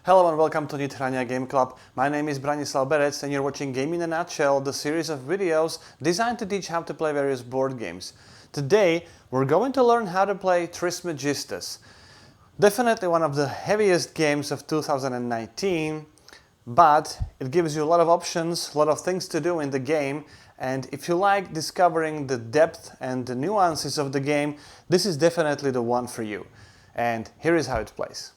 Hello and welcome to Nithrania Game Club. My name is Branislav Berec and you're watching Game in a Nutshell, the series of videos designed to teach how to play various board games. Today we're going to learn how to play Trismegistus. Definitely one of the heaviest games of 2019, but it gives you a lot of options, a lot of things to do in the game, and if you like discovering the depth and the nuances of the game, this is definitely the one for you. And here is how it plays.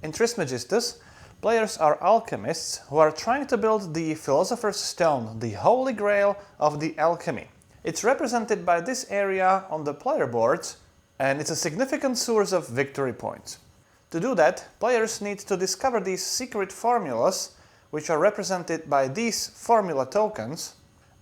In Trismegistus, players are alchemists who are trying to build the Philosopher's Stone, the holy grail of the alchemy. It's represented by this area on the player boards, and it's a significant source of victory points. To do that, players need to discover these secret formulas, which are represented by these formula tokens,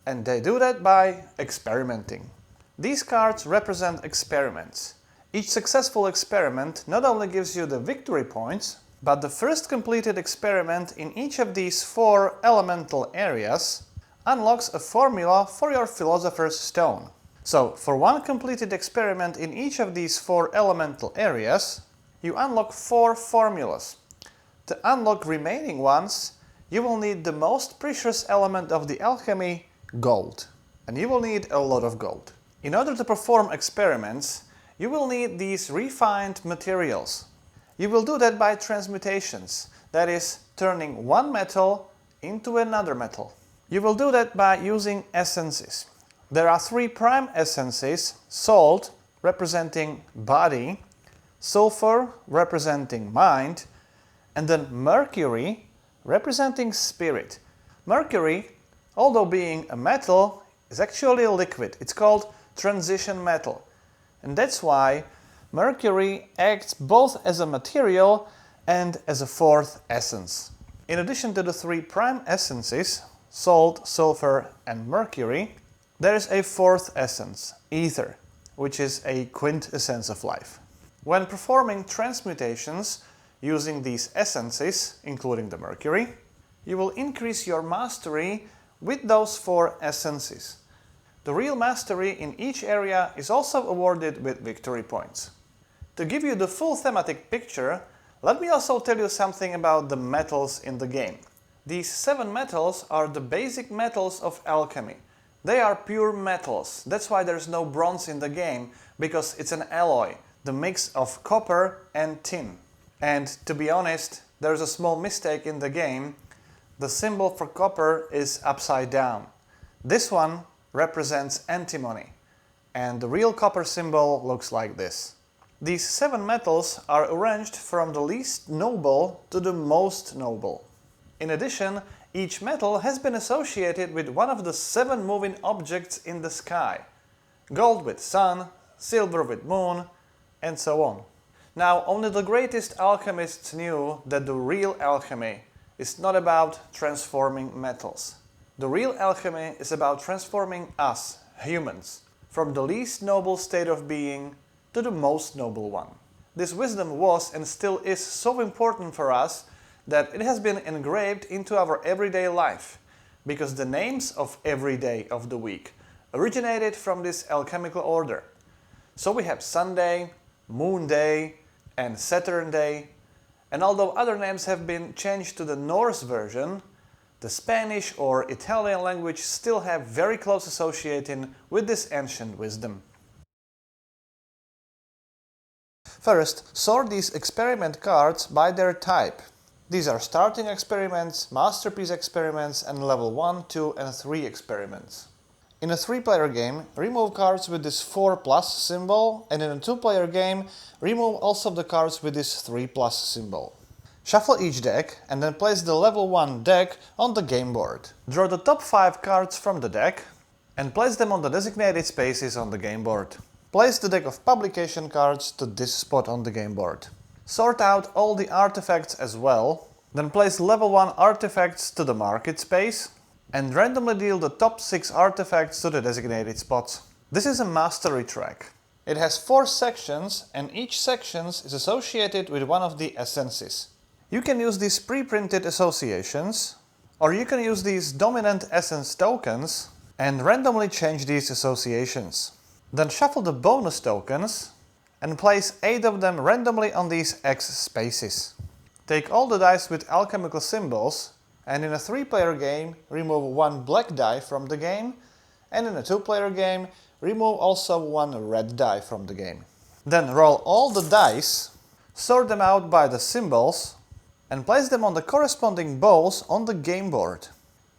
and they do that by experimenting. These cards represent experiments. Each successful experiment not only gives you the victory points, but the first completed experiment in each of these 4 elemental areas unlocks a formula for your Philosopher's Stone. So, for one completed experiment in each of these 4 elemental areas, you unlock 4 formulas. To unlock remaining ones, you will need the most precious element of the alchemy, gold. And you will need a lot of gold. In order to perform experiments, you will need these refined materials. You will do that by transmutations, that is, turning one metal into another metal. You will do that by using essences. There are 3 prime essences: salt, representing body, sulfur, representing mind, and then mercury, representing spirit. Mercury, although being a metal, is actually a liquid. It's called transition metal. And that's why mercury acts both as a material and as a 4th essence. In addition to the 3 prime essences, salt, sulfur and mercury, there is a 4th essence, ether, which is a quintessence of life. When performing transmutations using these essences, including the mercury, you will increase your mastery with those 4 essences. The real mastery in each area is also awarded with victory points. To give you the full thematic picture, let me also tell you something about the metals in the game. These 7 metals are the basic metals of alchemy. They are pure metals. That's why there's no bronze in the game, because it's an alloy, the mix of copper and tin. And to be honest, there's a small mistake in the game. The symbol for copper is upside down. This one represents antimony, and the real copper symbol looks like this. These 7 metals are arranged from the least noble to the most noble. In addition, each metal has been associated with one of the 7 moving objects in the sky. Gold with sun, silver with moon, and so on. Now, only the greatest alchemists knew that the real alchemy is not about transforming metals. The real alchemy is about transforming us, humans, from the least noble state of being to the most noble one. This wisdom was and still is so important for us that it has been engraved into our everyday life, because the names of every day of the week originated from this alchemical order. So we have Sunday, Moon Day, and Saturn Day, and although other names have been changed to the Norse version, the Spanish or Italian language still have very close association with this ancient wisdom. First, sort these experiment cards by their type. These are starting experiments, masterpiece experiments, and level 1, 2 and 3 experiments. In a 3-player game, remove cards with this 4+ symbol, and in a 2-player game, remove also the cards with this 3+ symbol. Shuffle each deck and then place the level 1 deck on the game board. Draw the top 5 cards from the deck and place them on the designated spaces on the game board. Place the deck of publication cards to this spot on the game board. Sort out all the artifacts as well, then place level 1 artifacts to the market space and randomly deal the top 6 artifacts to the designated spots. This is a mastery track. It has 4 sections and each section is associated with one of the essences. You can use these pre-printed associations, or you can use these dominant essence tokens and randomly change these associations. Then shuffle the bonus tokens and place 8 of them randomly on these X spaces. Take all the dice with alchemical symbols, and in a 3-player game, remove 1 black die from the game, and in a 2-player game, remove also 1 red die from the game. Then roll all the dice, sort them out by the symbols, and place them on the corresponding bowls on the game board.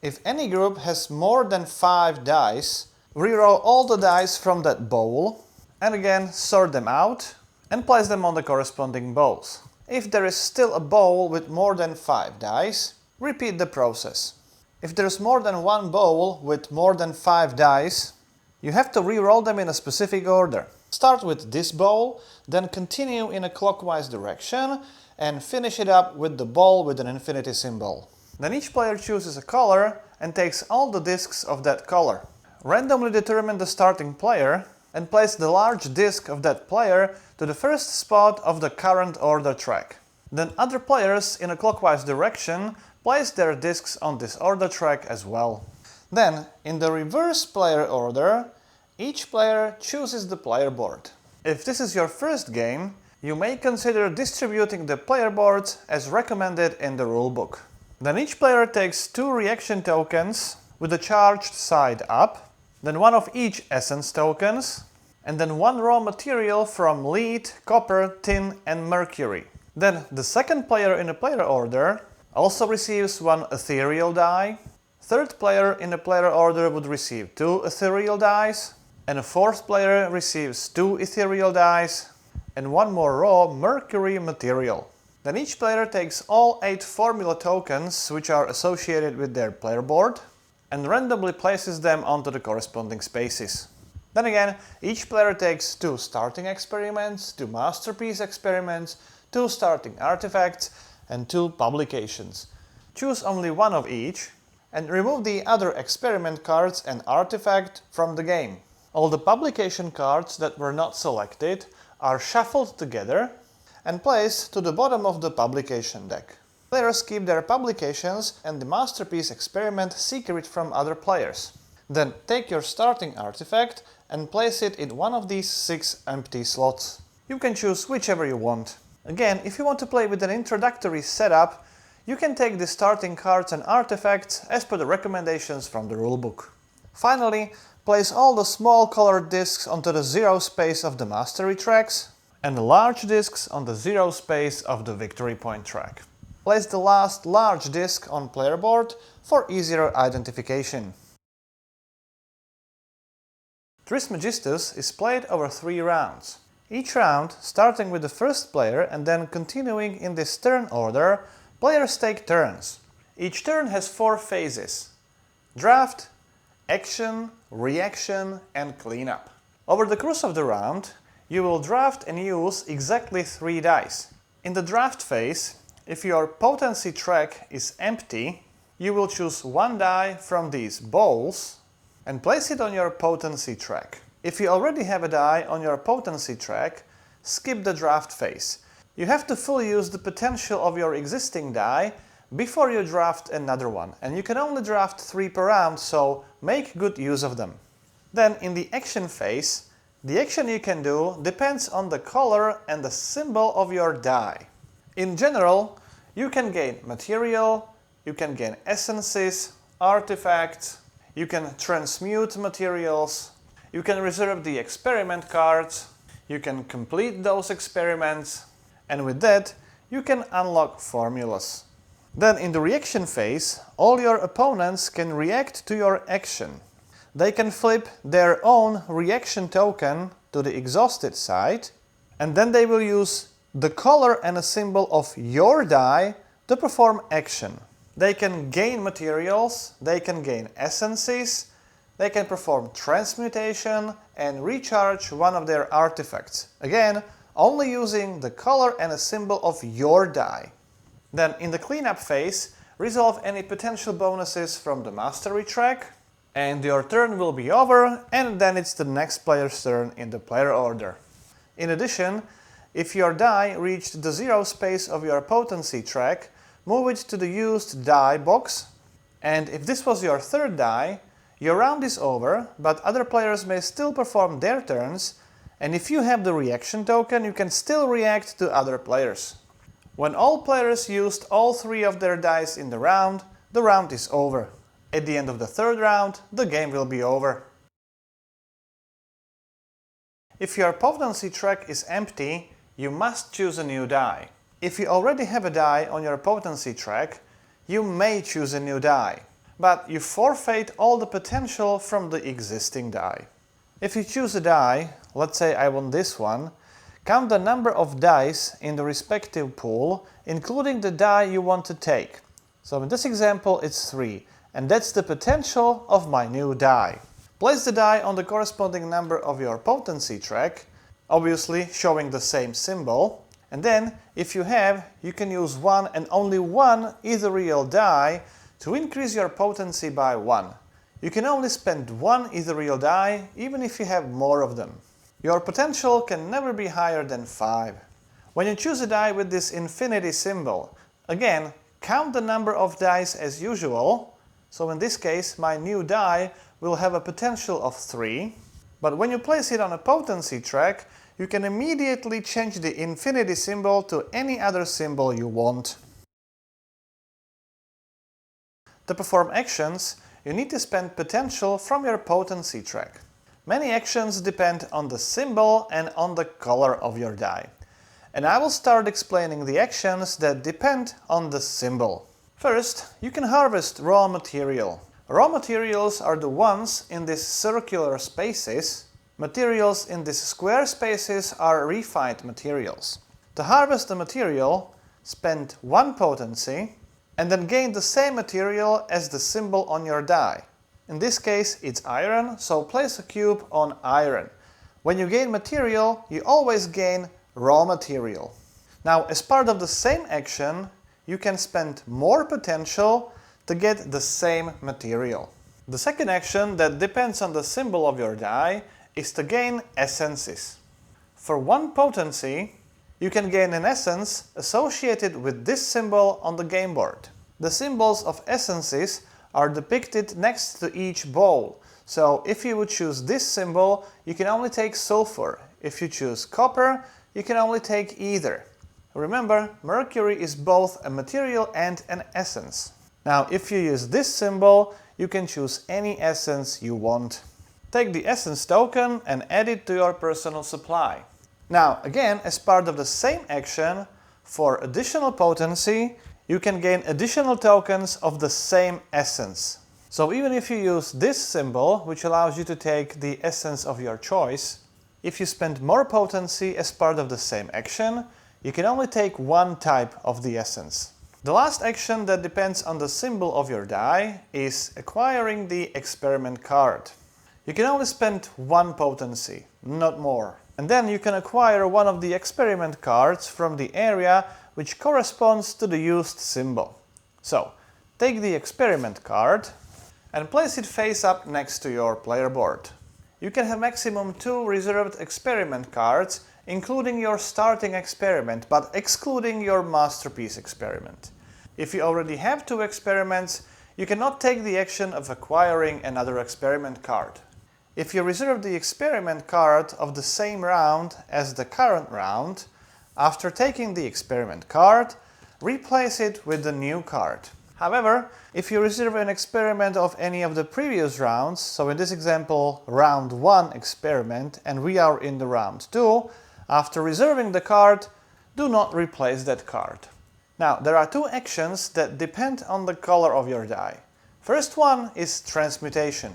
If any group has more than 5 dice, reroll all the dice from that bowl, and again sort them out and place them on the corresponding bowls. If there is still a bowl with more than 5 dice, repeat the process. If there is more than 1 bowl with more than 5 dice, you have to re-roll them in a specific order. Start with this bowl, then continue in a clockwise direction and finish it up with the bowl with an infinity symbol. Then each player chooses a color and takes all the discs of that color. Randomly determine the starting player and place the large disc of that player to the first spot of the current order track. Then other players in a clockwise direction place their discs on this order track as well. Then, in the reverse player order, each player chooses the player board. If this is your first game, you may consider distributing the player boards as recommended in the rulebook. Then each player takes 2 reaction tokens with the charged side up, then 1 of each essence tokens, and then 1 raw material from lead, copper, tin and mercury. Then the second player in a player order also receives 1 ethereal die, third player in a player order would receive 2 ethereal dice, and a fourth player receives 2 ethereal dice and 1 more raw mercury material. Then each player takes all 8 formula tokens which are associated with their player board and randomly places them onto the corresponding spaces. Then again, each player takes 2 starting experiments, 2 masterpiece experiments, 2 starting artifacts and 2 publications. Choose only 1 of each and remove the other experiment cards and artifact from the game. All the publication cards that were not selected are shuffled together and placed to the bottom of the publication deck. Players keep their publications and the masterpiece experiment secret from other players. Then take your starting artifact and place it in one of these 6 empty slots. You can choose whichever you want. Again, if you want to play with an introductory setup, you can take the starting cards and artifacts as per the recommendations from the rulebook. Finally, place all the small colored discs onto the 0 space of the mastery tracks and the large discs on the 0 space of the victory point track. Place the last large disc on player board for easier identification. Trismegistus is played over 3 rounds. Each round, starting with the first player and then continuing in this turn order, players take turns. Each turn has 4 phases: draft, action, reaction and cleanup. Over the course of the round, you will draft and use exactly 3 dice. In the draft phase, if your potency track is empty, you will choose 1 die from these bowls and place it on your potency track. If you already have a die on your potency track, skip the draft phase. You have to fully use the potential of your existing die before you draft another one, and you can only draft 3 per round, so make good use of them. Then in the action phase, the action you can do depends on the color and the symbol of your die. In general, you can gain material, you can gain essences, artifacts, you can transmute materials, you can reserve the experiment cards, you can complete those experiments, and with that, you can unlock formulas. Then in the reaction phase, all your opponents can react to your action. They can flip their own reaction token to the exhausted side, and then they will use the color and a symbol of your die to perform action. They can gain materials, they can gain essences, they can perform transmutation and recharge one of their artifacts. Again, only using the color and a symbol of your die. Then in the cleanup phase, resolve any potential bonuses from the mastery track, and your turn will be over, and then it's the next player's turn in the player order. In addition, if your die reached the 0 space of your potency track, move it to the used die box, and if this was your third die, your round is over, but other players may still perform their turns, And if you have the reaction token, you can still react to other players. When all players used all 3 of their dice in the round is over. At the end of the 3rd round, the game will be over. If your potency track is empty, you must choose a new die. If you already have a die on your potency track, you may choose a new die, but you forfeit all the potential from the existing die. If you choose a die, let's say I want this one, count the number of dice in the respective pool, including the die you want to take. So in this example it's 3, and that's the potential of my new die. Place the die on the corresponding number of your potency track, obviously showing the same symbol, and then, if you have, you can use one and only one ethereal die to increase your potency by 1. You can only spend one ethereal die, even if you have more of them. Your potential can never be higher than 5. When you choose a die with this infinity symbol, again, count the number of dice as usual. So in this case, my new die will have a potential of 3, but when you place it on a potency track, you can immediately change the infinity symbol to any other symbol you want. To perform actions, you need to spend potential from your potency track. Many actions depend on the symbol and on the color of your die. And I will start explaining the actions that depend on the symbol. First, you can harvest raw material. Raw materials are the ones in these circular spaces. Materials in these square spaces are refined materials. To harvest the material, spend 1 potency and then gain the same material as the symbol on your die. In this case it's iron, so place a cube on iron. When you gain material, you always gain raw material. Now, as part of the same action, you can spend more potential to get the same material. The second action that depends on the symbol of your die is to gain essences. For 1 potency, you can gain an essence associated with this symbol on the game board. The symbols of essences are depicted next to each bowl, so if you would choose this symbol, you can only take sulfur. If you choose copper, you can only take either. Remember, mercury is both a material and an essence. Now, if you use this symbol, you can choose any essence you want. Take the essence token and add it to your personal supply. Now, again, as part of the same action, for additional potency, you can gain additional tokens of the same essence. So even if you use this symbol, which allows you to take the essence of your choice, if you spend more potency as part of the same action, you can only take 1 type of the essence. The last action that depends on the symbol of your die is acquiring the experiment card. You can only spend 1 potency, not more. And then you can acquire one of the experiment cards from the area which corresponds to the used symbol. So, take the experiment card and place it face up next to your player board. You can have maximum 2 reserved experiment cards, including your starting experiment, but excluding your masterpiece experiment. If you already have 2 experiments, you cannot take the action of acquiring another experiment card. If you reserve the experiment card of the same round as the current round, after taking the experiment card, replace it with the new card. However, if you reserve an experiment of any of the previous rounds, so in this example round 1 experiment, and we are in the round 2, after reserving the card, do not replace that card. Now, there are 2 actions that depend on the color of your die. First one is transmutation.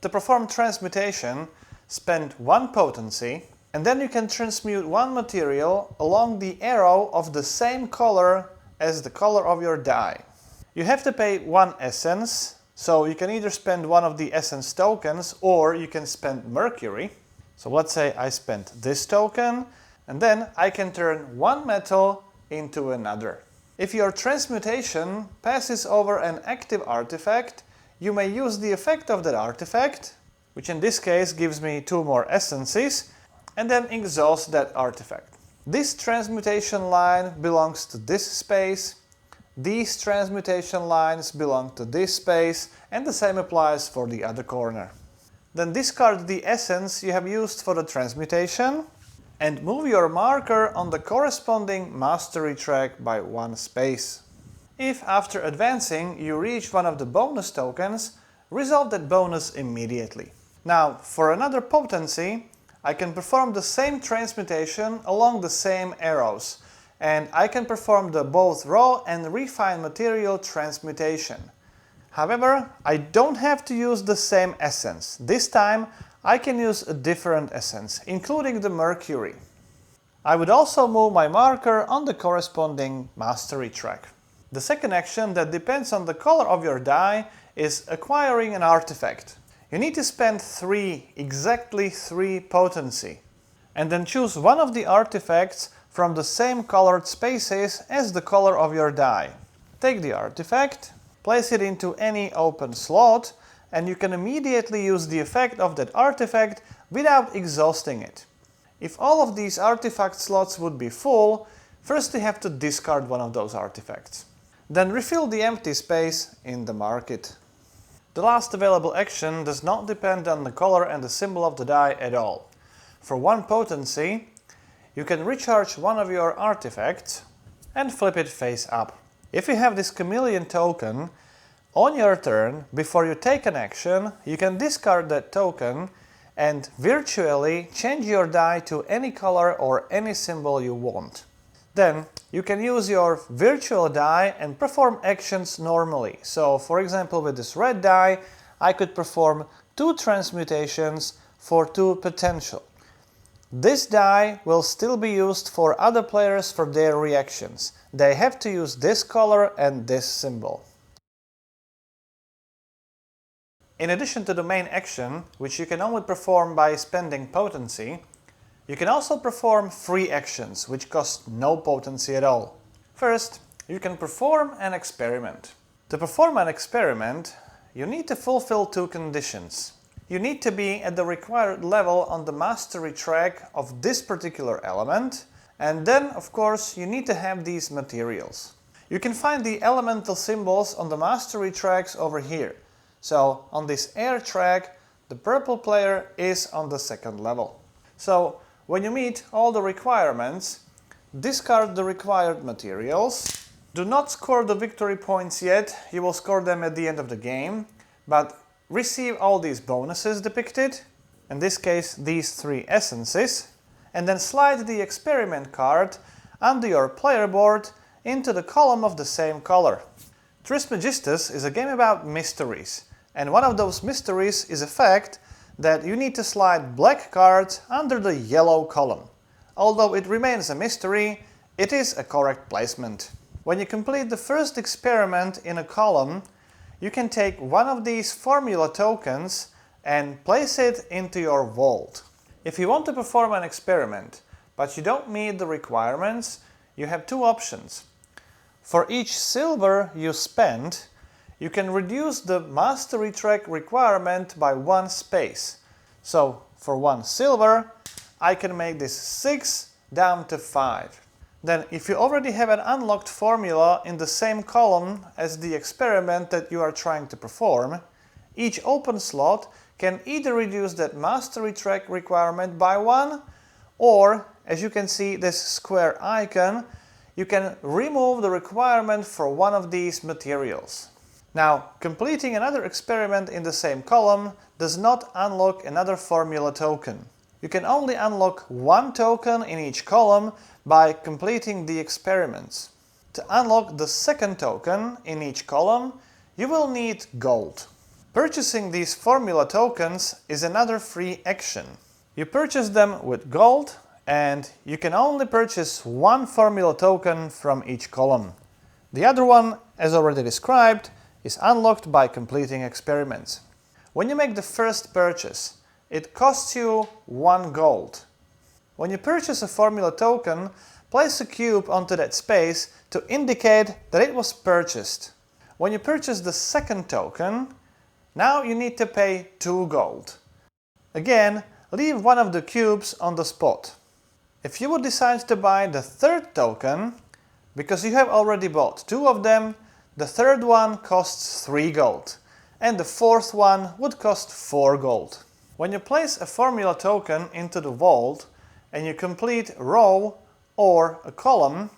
To perform transmutation, spend 1 potency, and then you can transmute 1 material along the arrow of the same color as the color of your die. You have to pay 1 essence, so you can either spend one of the essence tokens or you can spend mercury. So let's say I spent this token, and then I can turn 1 metal into another. If your transmutation passes over an active artifact, you may use the effect of that artifact, which in this case gives me 2 more essences, and then exhaust that artifact. This transmutation line belongs to this space, these transmutation lines belong to this space, and the same applies for the other corner. Then discard the essence you have used for the transmutation and move your marker on the corresponding mastery track by 1 space. If after advancing you reach one of the bonus tokens, resolve that bonus immediately. Now, for another potency, I can perform the same transmutation along the same arrows, and I can perform the both raw and refined material transmutation. However, I don't have to use the same essence. This time I can use a different essence, including the mercury. I would also move my marker on the corresponding mastery track. The second action that depends on the color of your die is acquiring an artifact. You need to spend exactly 3 potency, and then choose one of the artifacts from the same colored spaces as the color of your die. Take the artifact, place it into any open slot, and you can immediately use the effect of that artifact without exhausting it. If all of these artifact slots would be full, first you have to discard one of those artifacts. Then refill the empty space in the market. The last available action does not depend on the color and the symbol of the die at all. For 1 potency, you can recharge one of your artifacts and flip it face up. If you have this chameleon token, on your turn, before you take an action, you can discard that token and virtually change your die to any color or any symbol you want. Then you can use your virtual die and perform actions normally. So, for example, with this red die, I could perform 2 transmutations for 2 potential. This die will still be used for other players for their reactions. They have to use this color and this symbol. In addition to the main action, which you can only perform by spending potency, you can also perform free actions, which cost no potency at all. First, you can perform an experiment. To perform an experiment, you need to fulfill 2 conditions. You need to be at the required level on the mastery track of this particular element, and then, of course, you need to have these materials. You can find the elemental symbols on the mastery tracks over here. So, on this air track, the purple player is on the 2nd level. So, when you meet all the requirements, discard the required materials. Do not score the victory points yet, you will score them at the end of the game, but receive all these bonuses depicted, in this case these 3 essences, and then slide the experiment card under your player board into the column of the same color. Trismegistus is a game about mysteries, and one of those mysteries is the fact that you need to slide black cards under the yellow column. Although it remains a mystery, it is a correct placement. When you complete the first experiment in a column, you can take one of these formula tokens and place it into your vault. If you want to perform an experiment, but you don't meet the requirements, you have 2 options. For each silver you spend, you can reduce the mastery track requirement by 1 space. So, for 1 silver, I can make this 6 down to 5. Then, if you already have an unlocked formula in the same column as the experiment that you are trying to perform, each open slot can either reduce that mastery track requirement by 1, or, as you can see this square icon, you can remove the requirement for one of these materials. Now, completing another experiment in the same column does not unlock another formula token. You can only unlock 1 token in each column by completing the experiments. To unlock the 2nd token in each column, you will need gold. Purchasing these formula tokens is another free action. You purchase them with gold, and you can only purchase 1 formula token from each column. The other one, as already described, is unlocked by completing experiments. When you make the first purchase, it costs you 1 gold. When you purchase a formula token, place a cube onto that space to indicate that it was purchased. When you purchase the 2nd token, now you need to pay 2 gold. Again, leave one of the cubes on the spot. If you would decide to buy the 3rd token, because you have already bought 2 of them, the 3rd one costs 3 gold, and the 4th one would cost 4 gold. When you place a formula token into the vault and you complete a row or a column,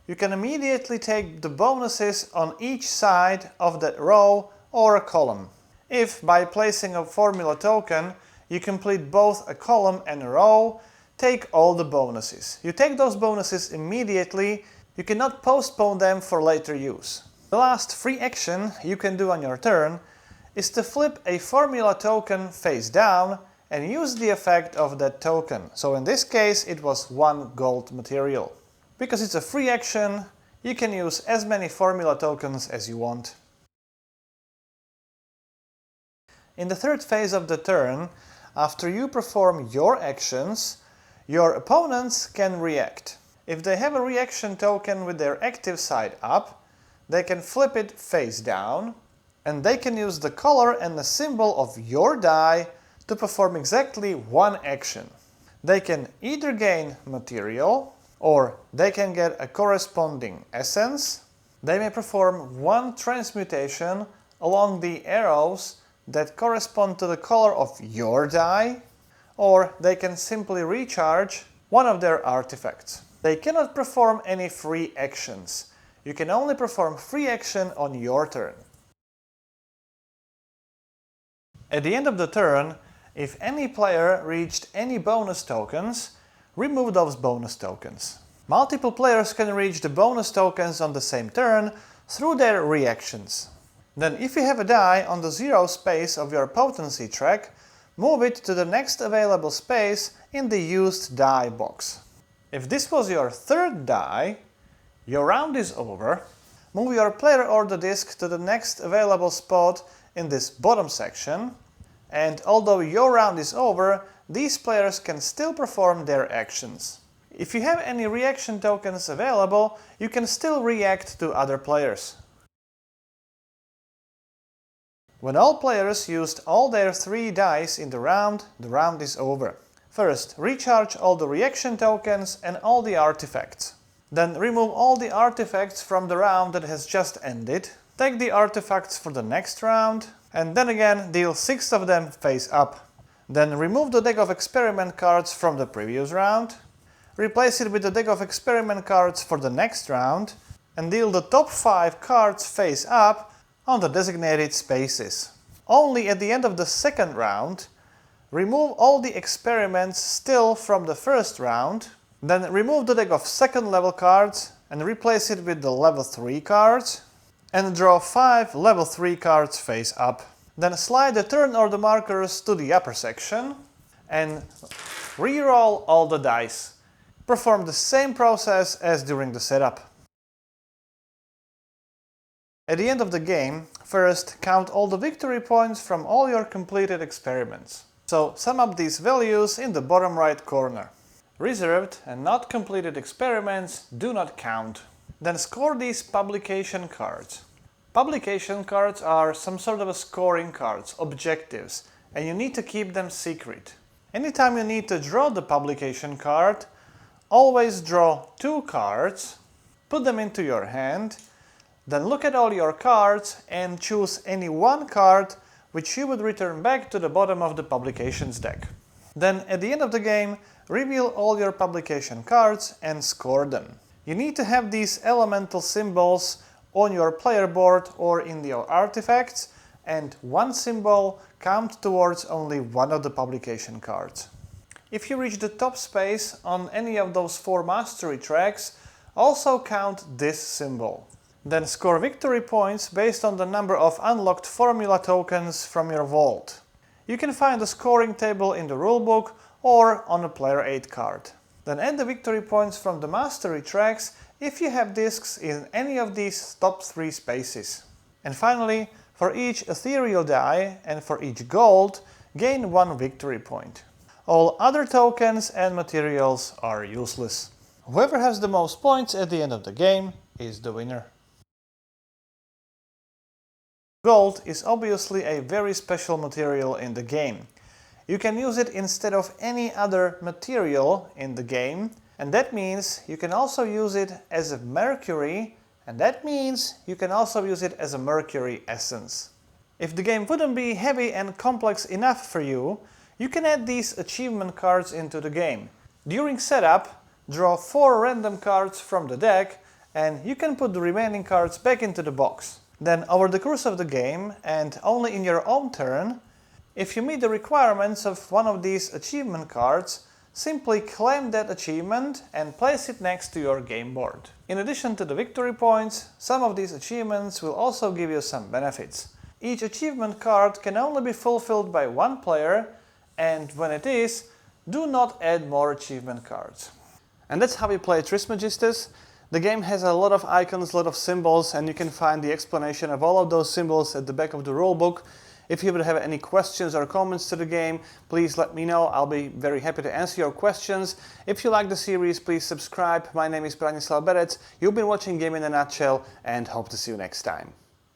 you can immediately take the bonuses on each side of that row or a column. If by placing a formula token you complete both a column and a row, take all the bonuses. You take those bonuses immediately, you cannot postpone them for later use. The last free action you can do on your turn is to flip a formula token face down and use the effect of that token. So in this case it was 1 gold material. Because it's a free action, you can use as many formula tokens as you want. In the third phase of the turn, after you perform your actions, your opponents can react. If they have a reaction token with their active side up, they can flip it face down, and they can use the color and the symbol of your die to perform exactly one action. They can either gain material, or they can get a corresponding essence. They may perform one transmutation along the arrows that correspond to the color of your die, or they can simply recharge one of their artifacts. They cannot perform any free actions. You can only perform free action on your turn. At the end of the turn, if any player reached any bonus tokens, remove those bonus tokens. Multiple players can reach the bonus tokens on the same turn through their reactions. Then if you have a die on the 0 space of your potency track, move it to the next available space in the used die box. If this was your third die, your round is over. Move your player order disc to the next available spot in this bottom section, and although your round is over, these players can still perform their actions. If you have any reaction tokens available, you can still react to other players. When all players used all their 3 dice in the round is over. First, recharge all the reaction tokens and all the artifacts. Then remove all the artifacts from the round that has just ended. Take the artifacts for the next round, and then again deal 6 of them face up. Then remove the deck of experiment cards from the previous round, replace it with the deck of experiment cards for the next round, and deal the top 5 cards face up on the designated spaces. Only at the end of the second round, remove all the experiments still from the first round, then remove the deck of second level cards and replace it with the level 3 cards, and draw 5 level 3 cards face up. Then slide the turn order markers to the upper section and re-roll all the dice. Perform the same process as during the setup. At the end of the game, first count all the victory points from all your completed experiments. So sum up these values in the bottom right corner. Reserved and not completed experiments do not count. Then score these publication cards. Publication cards are some sort of a scoring cards, objectives, and you need to keep them secret. Anytime you need to draw the publication card, always draw 2 cards, put them into your hand, then look at all your cards and choose any one card which you would return back to the bottom of the publications deck. Then at the end of the game, reveal all your publication cards and score them. You need to have these elemental symbols on your player board or in your artifacts, and one symbol count towards only one of the publication cards. If you reach the top space on any of those 4 mastery tracks, also count this symbol. Then score victory points based on the number of unlocked formula tokens from your vault. You can find the scoring table in the rulebook or on a player aid card. Then add the victory points from the mastery tracks if you have discs in any of these top 3 spaces. And finally, for each ethereal die and for each gold, gain 1 victory point. All other tokens and materials are useless. Whoever has the most points at the end of the game is the winner. Gold is obviously a very special material in the game. You can use it instead of any other material in the game, and that means you can also use it as a mercury, and that means you can also use it as a mercury essence. If the game wouldn't be heavy and complex enough for you, You can add these achievement cards into the game. During setup, draw 4 random cards from the deck and you can put the remaining cards back into the box. Then over the course of the game, and only in your own turn, if you meet the requirements of one of these achievement cards, simply claim that achievement and place it next to your game board. In addition to the victory points, some of these achievements will also give you some benefits. Each achievement card can only be fulfilled by one player, and when it is, do not add more achievement cards. And that's how we play Trismegistus. The game has a lot of icons, a lot of symbols, and you can find the explanation of all of those symbols at the back of the rulebook. If you would have any questions or comments to the game, please let me know. I'll be very happy to answer your questions. If you like the series, please subscribe. My name is Branislav Berec. You've been watching Game in a Nutshell, and hope to see you next time.